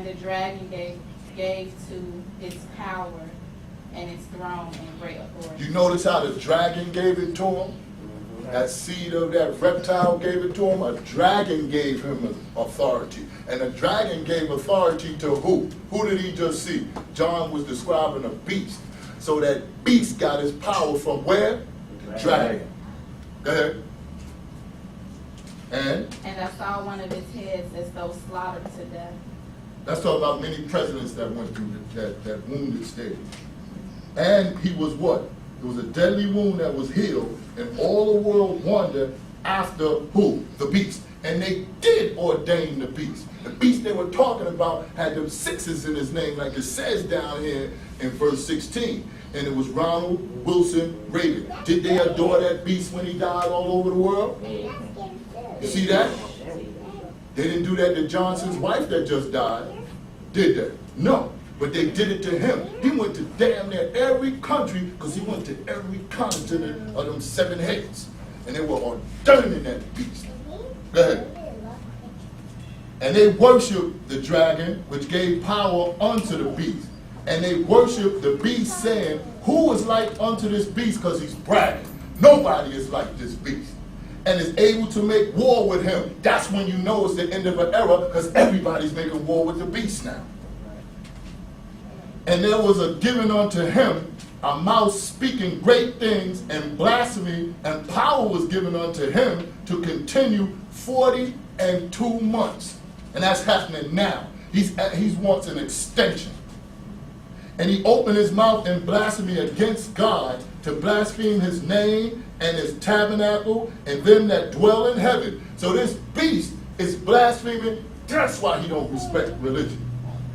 And the dragon gave to its power and its throne and great authority. You notice how the dragon gave it to him? That seed of that reptile gave it to him. A dragon gave him authority. And the dragon gave authority to who? Who did he just see? John was describing a beast. So that beast got his power from where? Dragon. Go ahead. And I saw one of his heads as though slaughtered to death. That's talking about many presidents that went through that wounded stage. And he was what? It was a deadly wound that was healed, and all the world wondered after who? The beast. And they did ordain the beast. The beast they were talking about had them sixes in his name, like it says down here in verse 16. And it was Ronald Wilson Reagan. Did they adore that beast when he died all over the world? You see that? They didn't do that to Johnson's wife that just died, did they? No. But they did it to him. He went to damn near every country because he went to every continent of them 7 heads. And they were ordaining that beast. Go ahead. And they worshiped the dragon, which gave power unto the beast. And they worshiped the beast, saying, who is like unto this beast? Because he's bragging. Nobody is like this beast. And is able to make war with him. That's when you know it's the end of an era, because everybody's making war with the beast now. And there was a given unto him a mouth speaking great things, and blasphemy, and power was given unto him to continue 42 months. And that's happening now. He wants an extension. And he opened his mouth in blasphemy against God, to blaspheme his name and his tabernacle and them that dwell in heaven. So this beast is blaspheming. That's why he don't respect religion.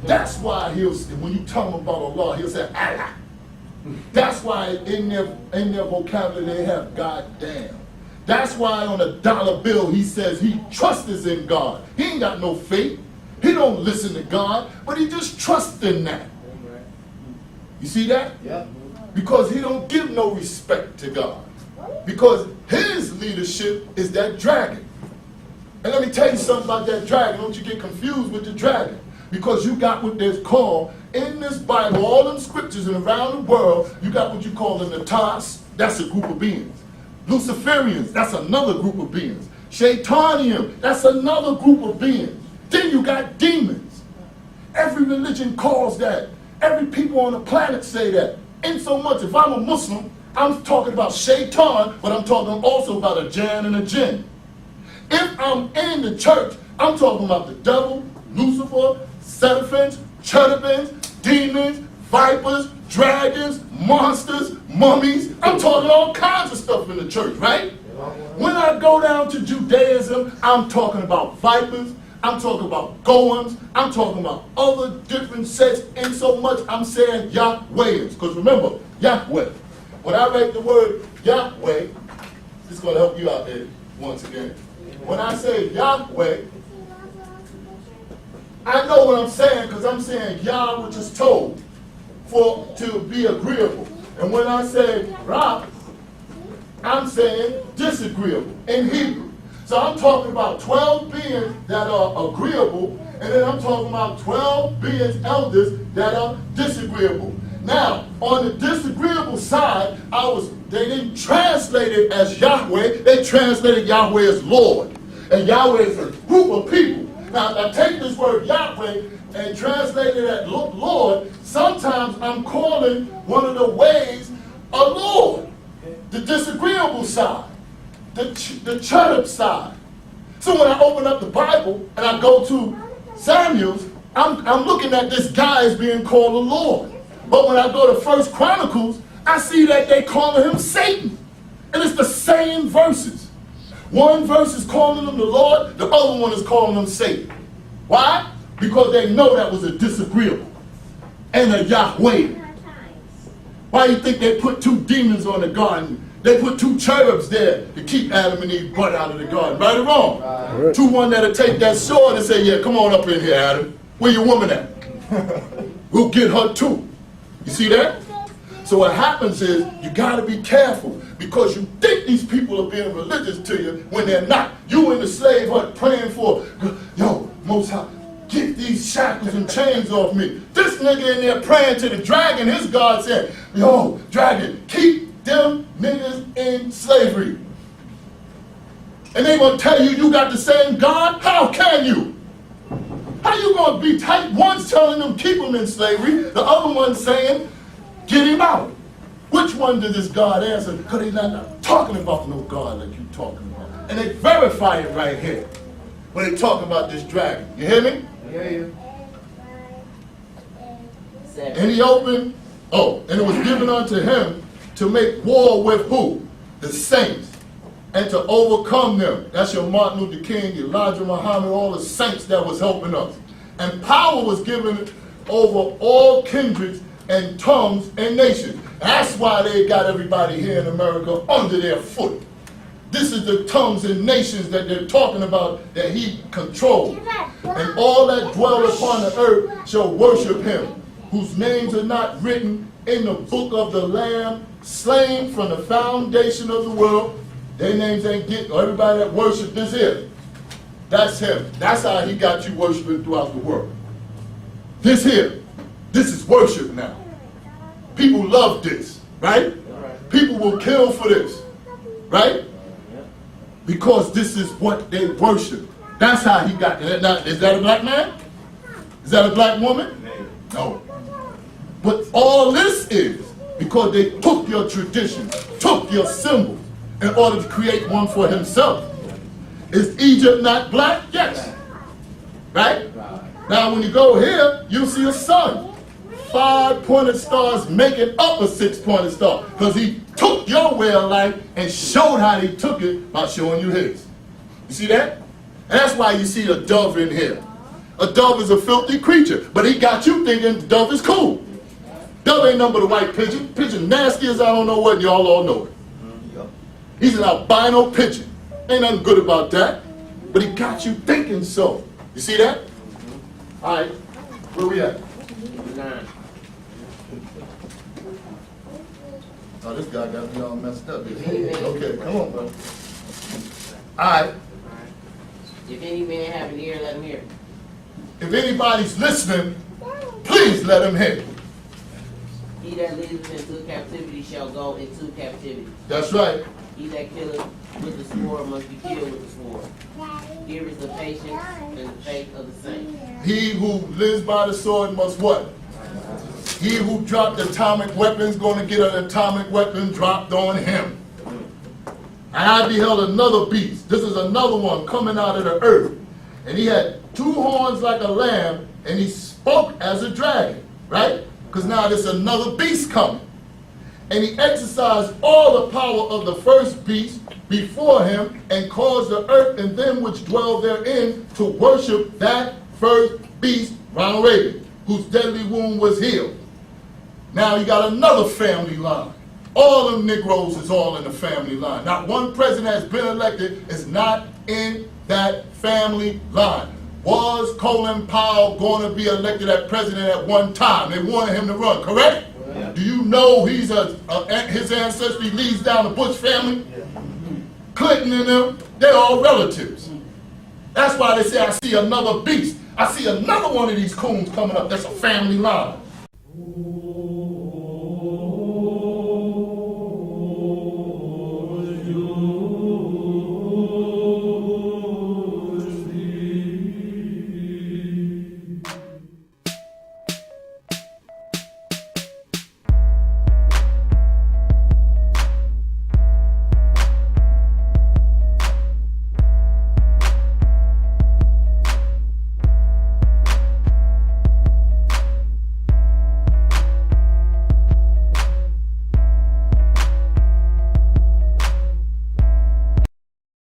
That's why when you tell him about Allah, he'll say Allah. That's why in their vocabulary they have God damn. That's why on a dollar bill he says he trusts in God. He ain't got no faith. He don't listen to God, but he just trusts in that. You see that? Yeah. Because he don't give no respect to God. Because his leadership is that dragon. And let me tell you something about that dragon. Don't you get confused with the dragon. Because you got what there's called, in this Bible, all them scriptures and around the world, you got what you call the Natas, that's a group of beings. Luciferians, that's another group of beings. Shaitanium, that's another group of beings. Then you got demons. Every religion calls that. Every people on the planet say that. In so much, if I'm a Muslim, I'm talking about shaitan, but I'm talking also about a jan and a jinn. If I'm in the church, I'm talking about the devil, Lucifer, seraphims, cherubims, demons, vipers, dragons, monsters, mummies. I'm talking all kinds of stuff in the church, right? When I go down to Judaism, I'm talking about vipers, I'm talking about golems, I'm talking about other different sets, in so much I'm saying Yahwehs. Because remember, Yahweh. When I write the word Yahweh, this is going to help you out there once again. When I say Yahweh, I know what I'm saying, because I'm saying Yah, which is told, to be agreeable. And when I say Ra, I'm saying disagreeable in Hebrew. So I'm talking about 12 beings that are agreeable, and then I'm talking about 12 beings, elders, that are disagreeable. Now, on the disagreeable side, they didn't translate it as Yahweh, they translated Yahweh as Lord. And Yahweh is a group of people. Now, if I take this word Yahweh and translate it as Lord, sometimes I'm calling one of the ways a Lord. The disagreeable side, the cherub side. So when I open up the Bible and I go to Samuel's, I'm looking at this guy as being called a Lord. But when I go to 1 Chronicles, I see that they calling him Satan. And it's the same verses. One verse is calling him the Lord, the other one is calling him Satan. Why? Because they know that was a disagreeable and a Yahweh. Why do you think they put 2 demons on the garden? They put 2 cherubs there to keep Adam and Eve butt out of the garden. Right or wrong? Right. 2 one that'll take that sword and say, yeah, come on up in here, Adam. Where your woman at? We'll get her too. You see that? So what happens is, you got to be careful, because you think these people are being religious to you when they're not. You in the slave hut praying for, yo, Most High, get these shackles shackles and chains off me. This nigga in there praying to the dragon, his God said, yo, dragon, keep them niggas in slavery. And they gonna tell you you got the same God? How can you? How you gonna be tight? One's telling them keep them in slavery, the other one's saying get him out. Which one did this God answer? Because he's not talking about no God like you talking about. And they verify it right here when they talk about this dragon. You hear me? I hear you. And he opened, and it was given unto him to make war with who? The saints. And to overcome them. That's your Martin Luther King, Elijah Muhammad, all the saints that was helping us. And power was given over all kindreds and tongues and nations. That's why they got everybody here in America under their foot. This is the tongues and nations that they're talking about that he controls. And all that dwell upon the earth shall worship him, whose names are not written in the book of the Lamb, slain from the foundation of the world. Their names ain't get, or everybody that worship this here. That's him. That's how he got you worshiping throughout the world. This here. This is worship now. People love this, right? People will kill for this, right? Because this is what they worship. That's how he got it. Now, is that a black man? Is that a black woman? No. But all this is because they took your tradition, took your symbols in order to create one for himself. Is Egypt not black? Yes. Right? Now when you go here, you'll see a sun. 5-pointed stars making up a 6-pointed star. Because he took your way of life and showed how he took it by showing you his. You see that? And that's why you see a dove in here. A dove is a filthy creature, but he got you thinking dove is cool. Dove ain't nothing but a white pigeon. Pigeon nasty as I don't know what, and y'all all know it. He's an albino pigeon. Ain't nothing good about that. But he got you thinking so. You see that? All right, where we at? Oh, this guy got me all messed up. Okay, come on, bro. All right. If any man have an ear, let him hear. If anybody's listening, please let him hear. He that leadeth into captivity shall go into captivity. That's right. He that killeth with the sword must be killed with the sword. Here is the patience and the faith of the saints. He who lives by the sword must what? He who dropped atomic weapons going to get an atomic weapon dropped on him. And I beheld another beast. This is another one coming out of the earth. And he had 2 horns like a lamb, and he spoke as a dragon, right? Because now there's another beast coming. And he exercised all the power of the first beast before him, and caused the earth and them which dwell therein to worship that first beast, Ronald Reagan, whose deadly wound was healed. Now you got another family line. All them Negroes is all in the family line. Not one president has been elected is not in that family line. Was Colin Powell going to be elected as president at one time? They wanted him to run, correct? Yeah. Do you know he's his ancestry leads down the Bush family? Yeah. Clinton and them, they're all relatives. That's why they say I see another beast. I see another one of these coons coming up. That's a family line.